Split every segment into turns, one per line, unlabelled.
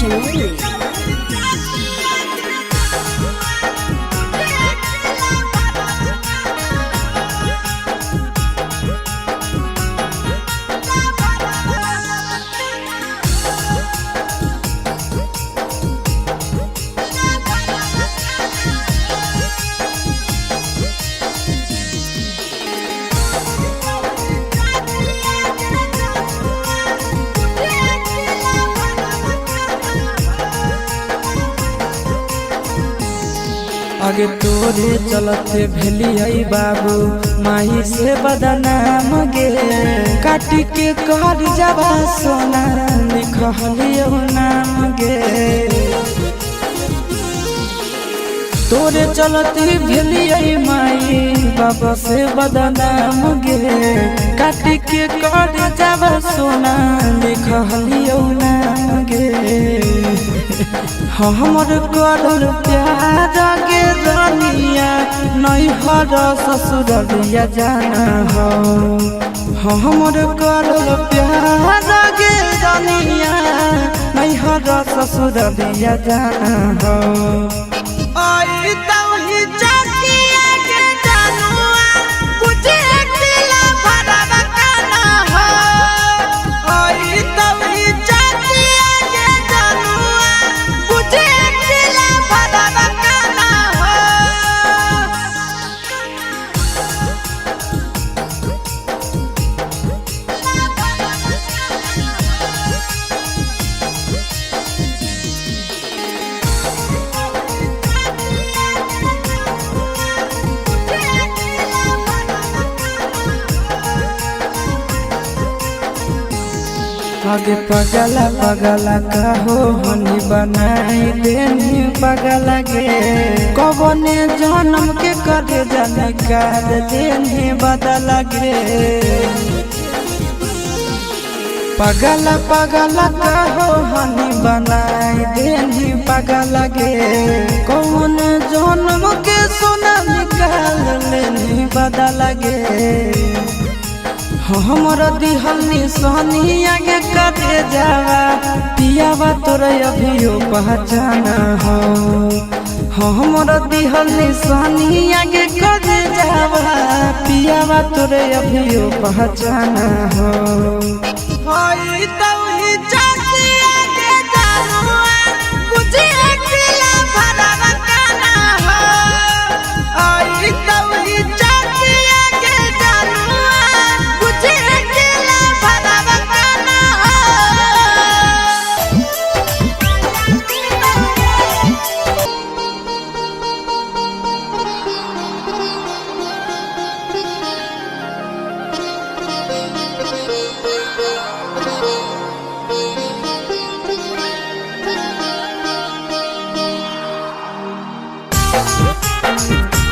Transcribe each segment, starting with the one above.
Jewelry.
आगे तोरे चलते भेलियै बाबू माही से बदनाम गे काटी के कर जाबा सोना लिखलियो नाम गे तोरे चलते भेलियै माई बाबा से बदनाम गे काटी के कर जाबा सोना लिखलियो नाम गे हमर करल प्यार गे रानिया नैहर ससुरलिया जाना हो हमर करल प्यार गे रानिया नैहर ससुरलिया जाना हो आई तौही चकिया के जानुआ बुझे दिला भरवा काना हो आई तौही चकिया के जानुआ बुझे दिला भरवा काना हो आगे पगला पगला कहो हनी बनाई देनी पगला गे कबने जन्म के करे जानकार देनी बदला गे पगला पगला कहो हनी बनाई देनी पगला गे कौन जन्म के सोना निकाल लेनी बदला गे हमर दिहल निशानी आगे करे जावा पियावा तोरा अभियो पहचाना हो हमर दिहल निशानी आगे करे जावा पियावा तोरा अभियो पहचाना हो होई तौही चकिया के जानुआ बुझे दिला भरवा काना हो आई तौही चकिया के जानुआ बुझे दिला भरवा काना हो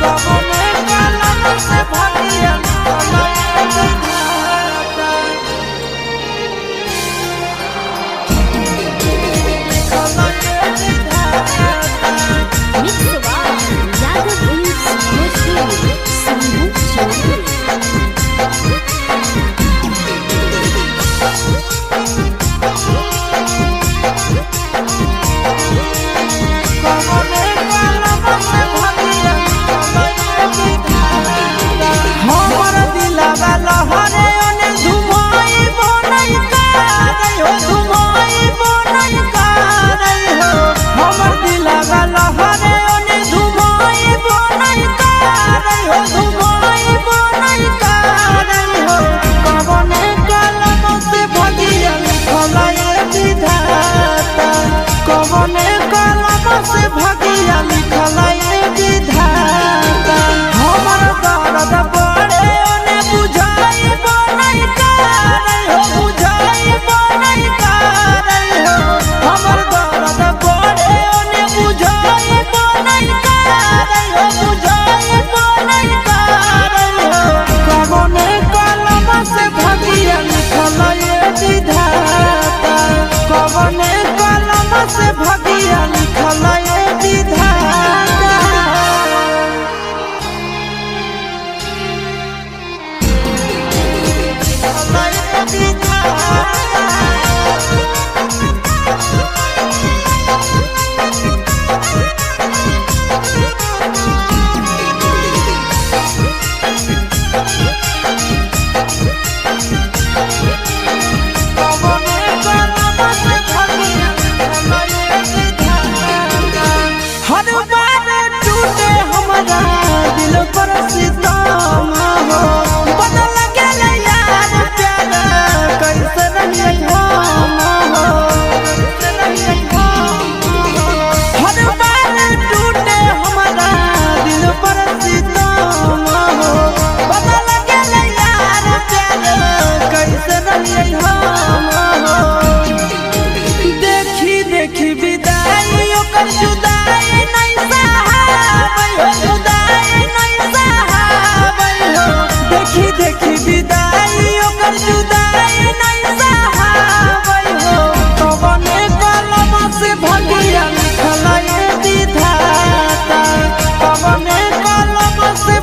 कबने कलम से भगिया
Mixed by Yadav Films Bhojpuri. Sanhu Jewelry.
कबने कलम से भगिया हमर दिलवा लहरे ओने धुमाई बनई कारै हो धुमाई बनई कारै हो हमर दिलवा लहरे ओने धुमाई बनई कारै हो धुमाई बनई कारै हो कबने कलम से भगिया लिखलाए विधाता कबने कलम से भगिया लिखलाए विधाता हमर दर्द बड़े ओने बुझाई बनई कारै हो बुझाई बनई कारै हो हमर दर्द बड़े ओने बुझाई बनई कारै हो बुझाई बनई कारै हो कबने कलम से भगिया लिखलाए विधाता कबने कलम से भगिया लिखलाए विधाता लिखलाए विधाता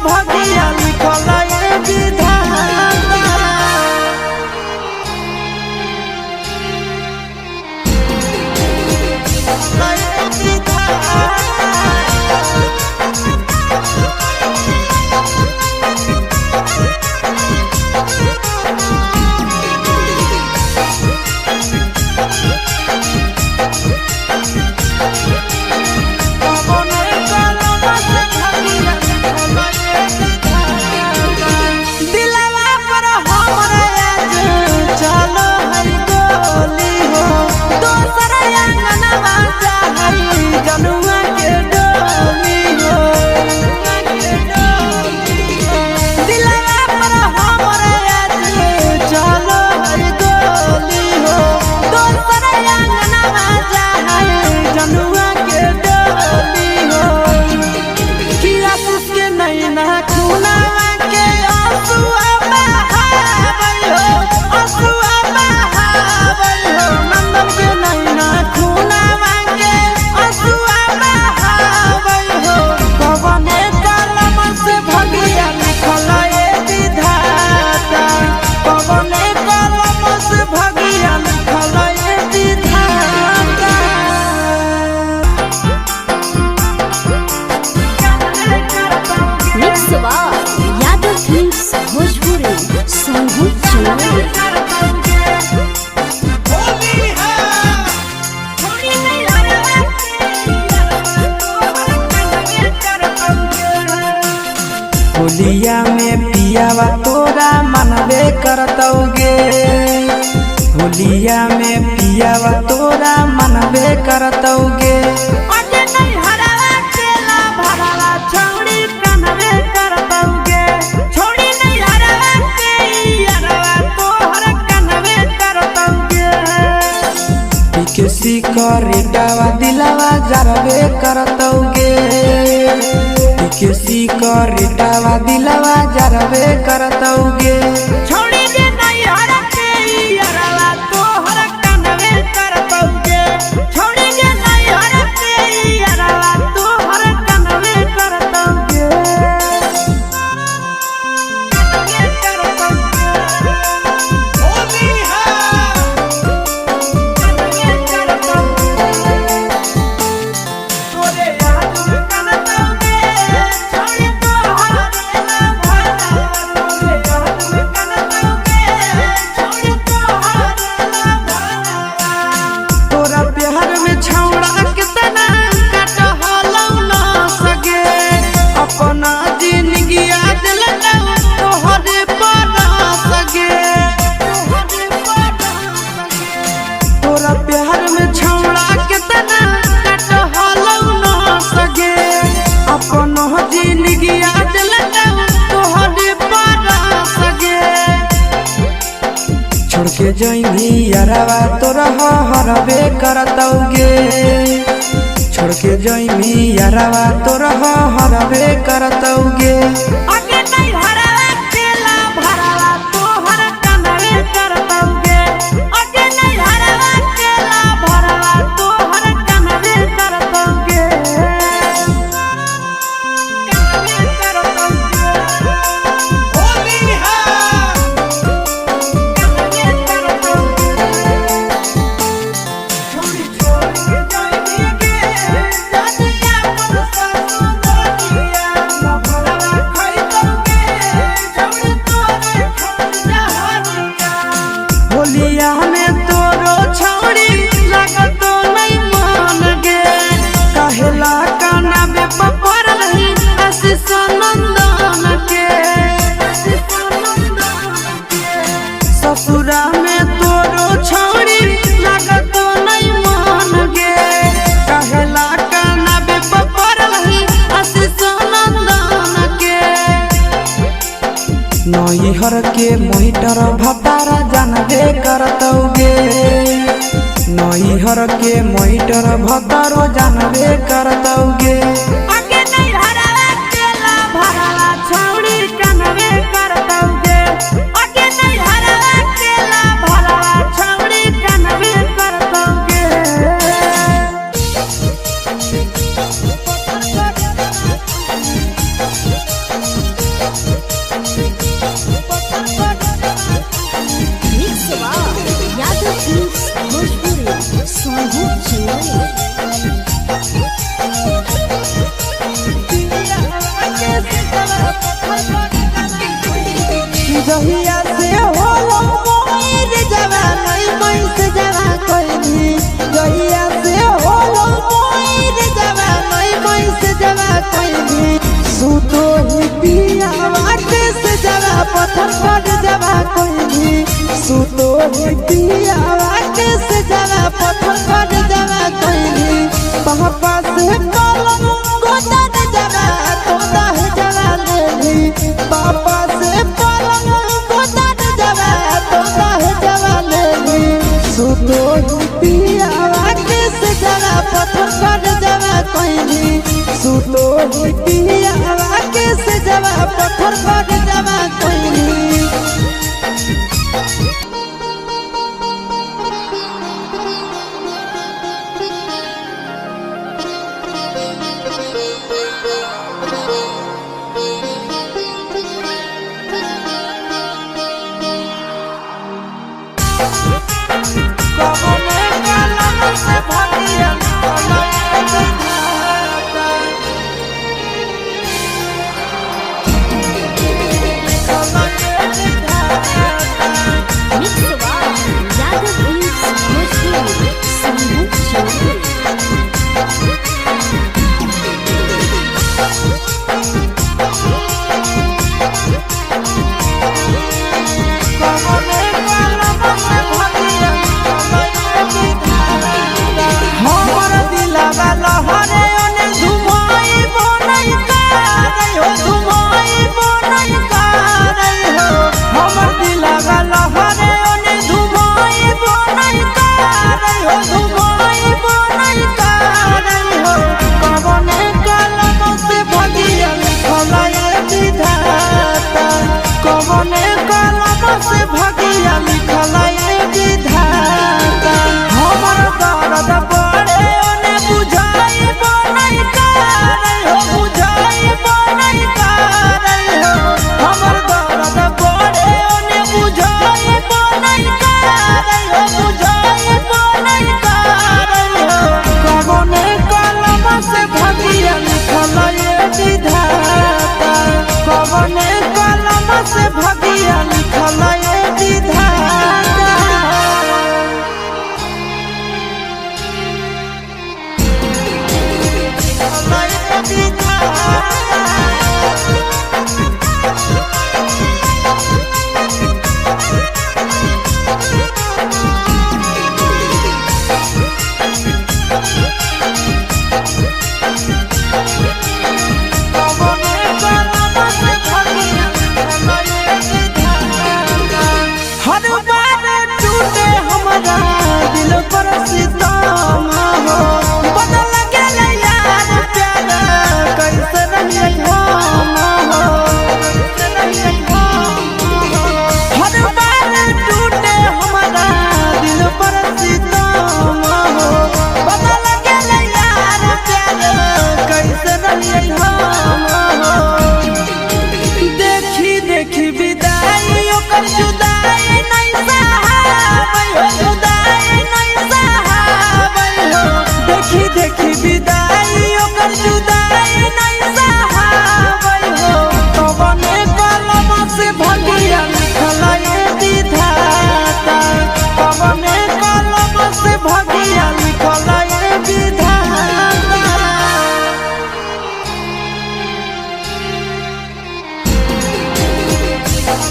भगिया लिखल ए विधाता
यादव फिल्म्स भोजपुरी संगू
होलिया में पियावा तोरा मनबे करतौगे होलिया में पियावा तोरा मनबे करतौगे किसी करेटावा दिलावा जरबे करतौगे किसी करेटावा दिलावा जरबे करतौगे छोड़ी दे नहीं हर के यारवा तोहर कनवे करतौगे छोड़ी दे नहीं हर के यारवा तोहर कनवे करतौगे छोड़ के जइनी यारवा तोरा हरबे करतौगे छोड़ के जइनी यारवा तोरा हरबे करतौगे आगे नहीं हरवा केला भरवा तोहर कनवे करतौगे आगे नहीं हरवा केला भरवा तोहर कनवे करतौगे कनवे करतौगे होली है होलिया में तोरो छौड़ी लागतो नहीं मान गे कहेला काना बे पपर रही आशीष नंदन के ससुरा में तोरो छौड़ी लागतो नहीं मान गे कहेला काना बे पपर रही आशीष नंदन के नैहर के मोहिटर भतारा जानबे करतौगे नैहर के मोहिटर भतारो जानबे करतौगे आगे नहीं हरवा केला भरवा छौड़ी कनवे करतौगे आगे नहीं हरवा केला भरवा छौड़ी कनवे करतौगे जहिया से होलो मोर जवानी मैं से जवा कोइनी जहिया से होलो मोर जवानी मैं से जवा कोइनी सुतो ही पिया वाटे से जवा पत्थर पर जवा कोइनी सुतो ही पिया वाटे से जवा पत्थर पर जवा कोइनी पापा से कलम गोदन जवा तोदा है जवा लेली पापा से कलम गोदन जवा तोदा है जवा लेली सुतो ही पिया वाटे से जवा पत्थर पर जवा कोइनी सुतो ही पिया वाटे से जवा पत्थर पर जवा कोइनी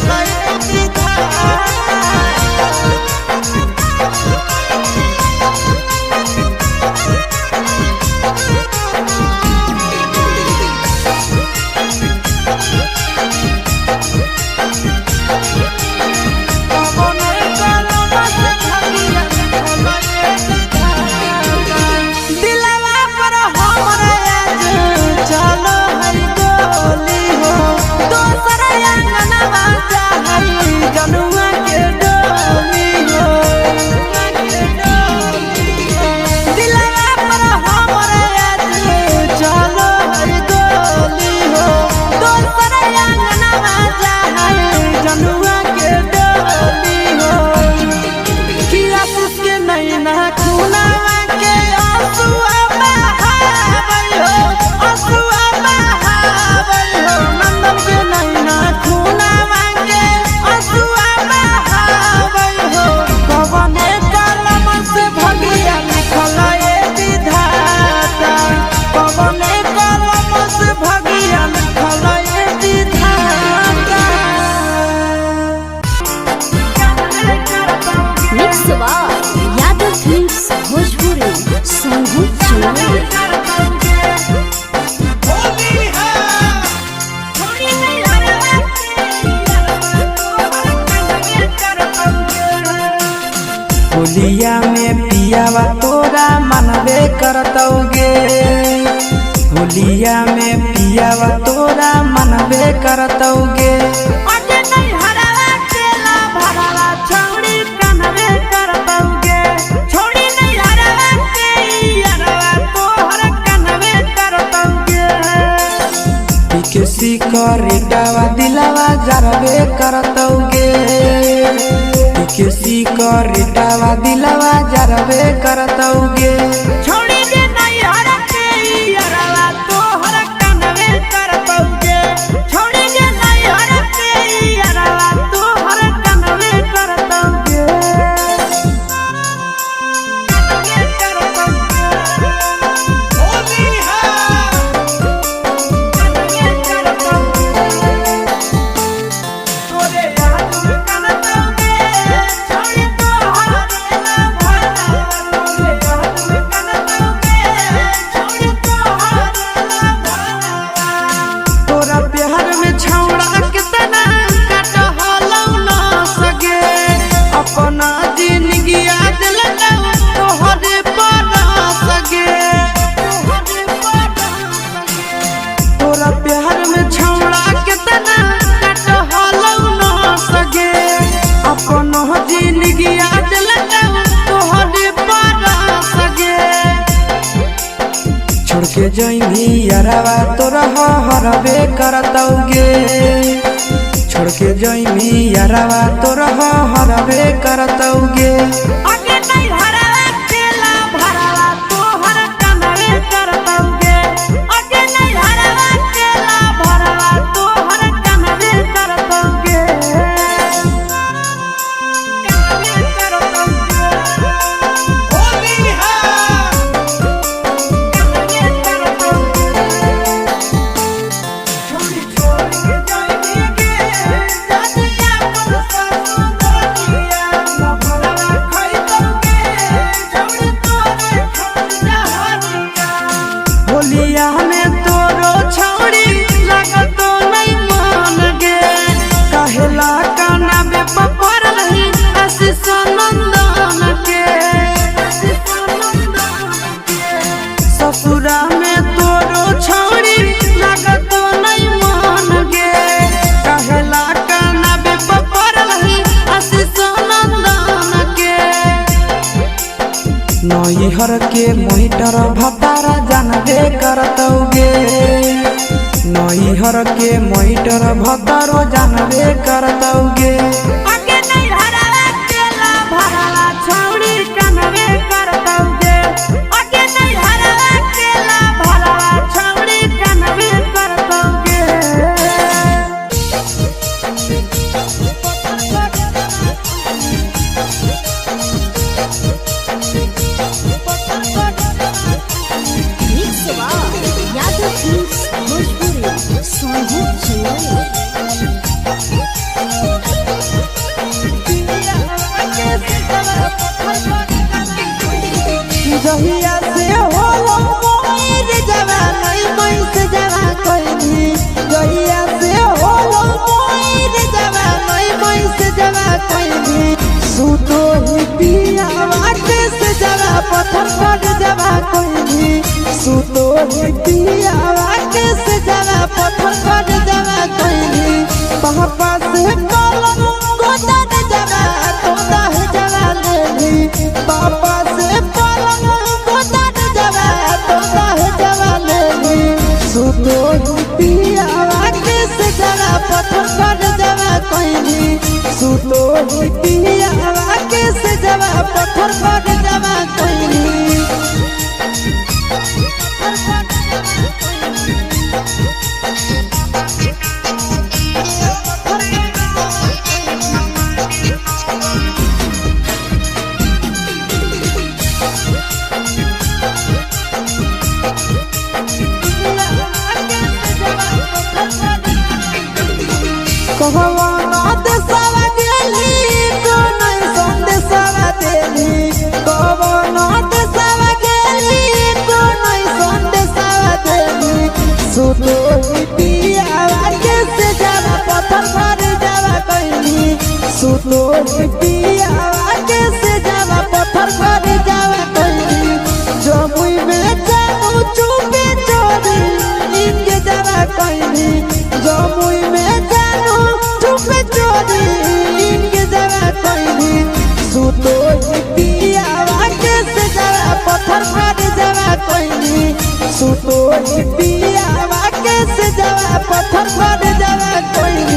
Like
होलिया में पियावा तोरा मनबे करतौगे होलिया में पियावा तोरा मनबे करतौगे किसी करेटावा दिलावा जरबे करतौगे किसी करेटावा दिलावा जरबे करतौगे छोड़ी दे नैहर के यारवा तोहर कनवे करतौगे छोड़ी दे नैहर के यारवा तोहर कनवे करतौगे छोड़ के जइनी यारवा तोरा हरबे करतौगे छोड़ के जइनी यारवा तोरा हरबे करतौगे आगे नहीं हरवा केला भरवा तोहर कनवे करतौगे आगे नहीं हरवा केला भरवा तोहर कनवे करतौगे कनवे करतौगे होली है होलिया में तोरो छौड़ी लगतो नहीं मान गे कहेला काना बे पपर रही आशीष नंदन के ससुरा में तोरो छौड़ी लगतो नहीं मान गे कहेला काना बे पपर रही आशीष नंदन के नैहर के मोहिटर भतारा जानबे करतौगे नैहर के मोहिटर भतारो जानबे करतौगे आगे नहीं हरवा केला भरवा छौड़ी कनवे करतौगे आगे नहीं हरवा केला भरवा छौड़ी कनवे करतौगे
यादव फिल्म्स भोजपुरी सोनू
जहिया से होलो मोर जवानी मैस जवा कोइनी जहिया से होलो मोर जवानी मैस जवा कोइनी सुतो ही पिया वाटे से जवा पत्थर पर जवा कोइनी सुतो ही पिया वाटे से जवा पत्थर पर जवा कोइनी पापा से कलम गोदन जवा तोदा है जवा लेली पापा से कलम गोदन जवा तोदा है जवा लेली सुतो ही पिया वाटे से जवा पत्थर पर जवा कोइनी सुतो ही पिया वाटे से जवा पत्थर पर जवा कोइनी कहवाना देशवा गेली तो नहीं संदेशवा देली कहवाना देशवा गेली तो नहीं संदेशवा देली सुतो ही पिया के से जवा पत्थर पर जवा कहली सुतो ही पिया के से जवा जमुई में जानू चुप चोरी के जगह कोई सुतो पियावा के से जगह पत्थर मार जगह कोई सुतो पियावा के से जगह पत्थर मार जगह कोई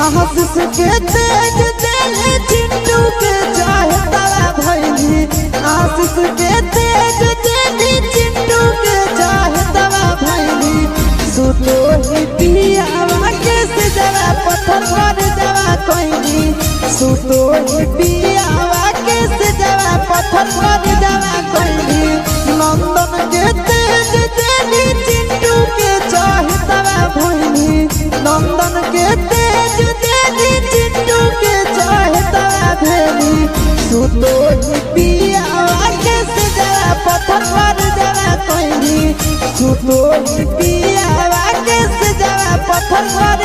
आशीष के तेज दिल चिंटू के चाहे तारा भैली आशीष के तेज दिल चिंटू के चाहे तारा भैली सुतो ही पियावा के से जरा पत्थर मार जवा कोई सुतो ही पियावा के से जरा पत्थर मार जवा कोई नंदन के तेज दिल चिंटू के चाहे तारा भैली नंदन के तेज चिंटू के चाहता भेली सुतो पियावा के से जरा पत्थर मार जरा कोई सुतो पियावा के से जरा पत्थर मार